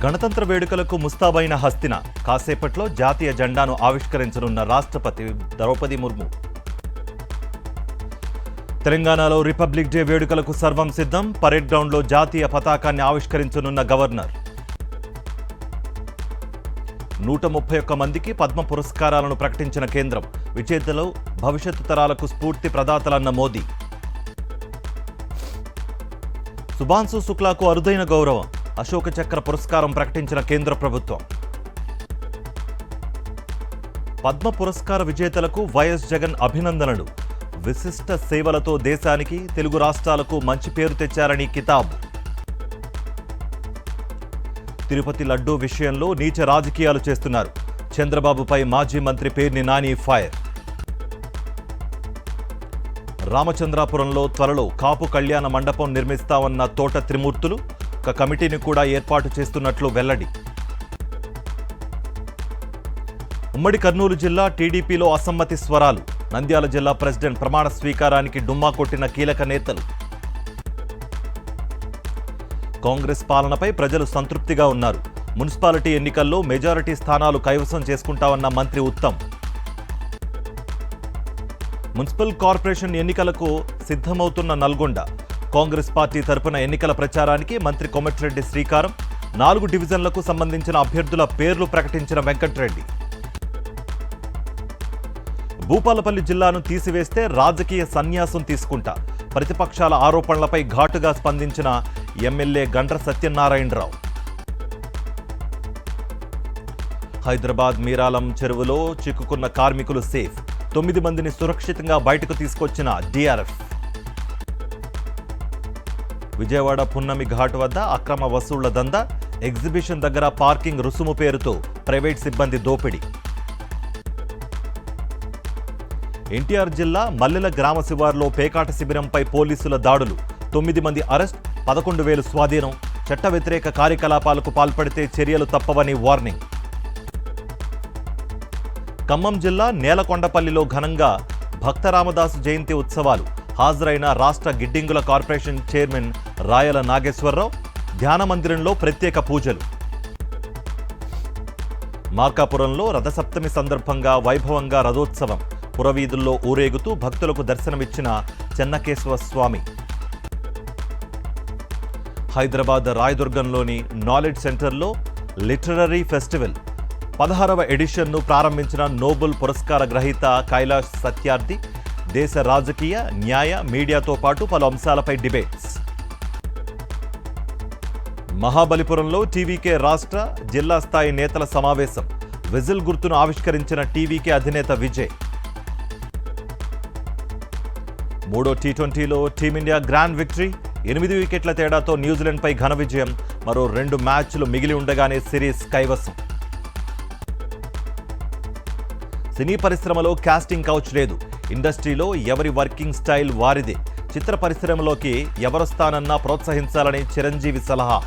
గణతంత్ర వేడుకలకు ముస్తాబైన హస్తిన కాసేపట్లో జాతీయ జెండాను ఆవిష్కరించనున్న రాష్ట్రపతి ద్రౌపది ముర్ము. తెలంగాణలో రిపబ్లిక్ డే వేడుకలకు సర్వం సిద్ధం. పరేడ్ గ్రౌండ్లో జాతీయ పతాకాన్ని ఆవిష్కరించనున్న గవర్నర్. 131 మందికి పద్మ పురస్కారాలను ప్రకటించిన కేంద్రం. విజేతలు భవిష్యత్తు తరాలకు స్ఫూర్తి ప్రదాతలన్న మోదీ. శుభాంశు శుక్లాకు అరుదైన గౌరవం. అశోక చక్ర పురస్కారం ప్రకటించిన కేంద్ర ప్రభుత్వం. పద్మ పురస్కార విజేతలకు వైఎస్ జగన్ అభినందనలు. విశిష్ట సేవలతో దేశానికి, తెలుగు రాష్ట్రాలకు మంచి పేరు తెచ్చారని కితాబు. తిరుపతి లడ్డూ విషయంలో నీచ రాజకీయాలు చేస్తున్నారు. చంద్రబాబుపై మాజీ మంత్రి పేర్ని నాని ఫైర్. రామచంద్రాపురంలో త్వరలో కాపు కళ్యాణ మండపం నిర్మిస్తామన్న తోట త్రిమూర్తులు. ఒక కమిటీని కూడా ఏర్పాటు చేస్తున్నట్లు వెల్లడి. ఉమ్మడి కర్నూలు జిల్లా టీడీపీలో అసమ్మతి స్వరాలు. నంద్యాల జిల్లా ప్రెసిడెంట్ ప్రమాణ స్వీకారానికి డుమ్మా కొట్టిన కీలక నేతలు. కాంగ్రెస్ పాలనపై ప్రజలు సంతృప్తిగా ఉన్నారు. మున్సిపాలిటీ ఎన్నికల్లో మెజారిటీ స్థానాలు కైవసం చేసుకుంటామన్న మంత్రి ఉత్తమ్. మున్సిపల్ కార్పొరేషన్ ఎన్నికలకు సిద్ధమవుతున్న నల్గొండ. కాంగ్రెస్ పార్టీ తరపున ఎన్నికల ప్రచారానికి మంత్రి కోమటిరెడ్డి శ్రీకారం. 4 డివిజన్లకు సంబంధించిన అభ్యర్థుల పేర్లు ప్రకటించిన వెంకట్రెడ్డి. భూపాలపల్లి జిల్లాను తీసివేస్తే రాజకీయ సన్యాసం తీసుకుంటా. ప్రతిపక్షాల ఆరోపణలపై ఘాటుగా స్పందించిన ఎమ్మెల్యే గండ్ర సత్యనారాయణరావు. హైదరాబాద్ మీరాలం చెరువులో చిక్కుకున్న కార్మికులు సేఫ్. 9 మందిని సురక్షితంగా బయటకు తీసుకొచ్చిన డిఆర్ఎఫ్. విజయవాడ పున్నమి ఘాట్ వద్ద అక్రమ వసూళ్ల దందా. ఎగ్జిబిషన్ దగ్గర పార్కింగ్ రుసుము పేరుతో ప్రైవేట్ సిబ్బంది దోపిడీ. ఎన్టీఆర్ జిల్లా మల్లెల గ్రామ శివారులో పేకాట శిబిరంపై పోలీసుల దాడులు. 9 మంది అరెస్ట్, 11,000 స్వాధీనం. చట్ట వ్యతిరేక కార్యకలాపాలకు పాల్పడితే చర్యలు తప్పవని వార్నింగ్. ఖమ్మం జిల్లా నేలకొండపల్లిలో ఘనంగా భక్తరామదాసు జయంతి ఉత్సవాలు. హాజరైన రాష్ట్ర గిడ్డింగుల కార్పొరేషన్ చైర్మన్ రాయల నాగేశ్వరరావు. ధ్యాన మందిరంలో ప్రత్యేక పూజలు. మార్కాపురంలో రథసప్తమి సందర్భంగా వైభవంగా రథోత్సవం. పురవీధుల్లో ఊరేగుతూ భక్తులకు దర్శనమిచ్చిన చెన్నకేశవ స్వామి. హైదరాబాద్ రాయదుర్గంలోని నాలెడ్జ్ సెంటర్లో లిటరరీ ఫెస్టివల్ 16వ ఎడిషన్ను ప్రారంభించిన నోబెల్ పురస్కార గ్రహీత కైలాష్ సత్యార్థి. దేశ రాజకీయ, న్యాయ, మీడియాతో పాటు పలు అంశాలపై డిబేట్స్. మహాబలిపురంలో టీవీకే రాష్ట్ర, జిల్లా స్థాయి నేతల సమావేశం. విజిల్ గుర్తును ఆవిష్కరించిన టీవీకే అధినేత విజయ్. 3వ టీ20లో టీమిండియా గ్రాండ్ విక్టరీ. 8 వికెట్ల తేడాతో న్యూజిలాండ్పై ఘన విజయం. మరో 2 మ్యాచ్లు మిగిలి ఉండగానే సిరీస్ కైవసం. సినీ పరిశ్రమలో కాస్టింగ్ కౌచ్ లేదు. ఇండస్ట్రీలో ఎవరి వర్కింగ్ స్టైల్ వారిదే. చిత్ర పరిశ్రమలోకి ఎవరొస్తానన్నా ప్రోత్సహించాలని చిరంజీవి సలహా.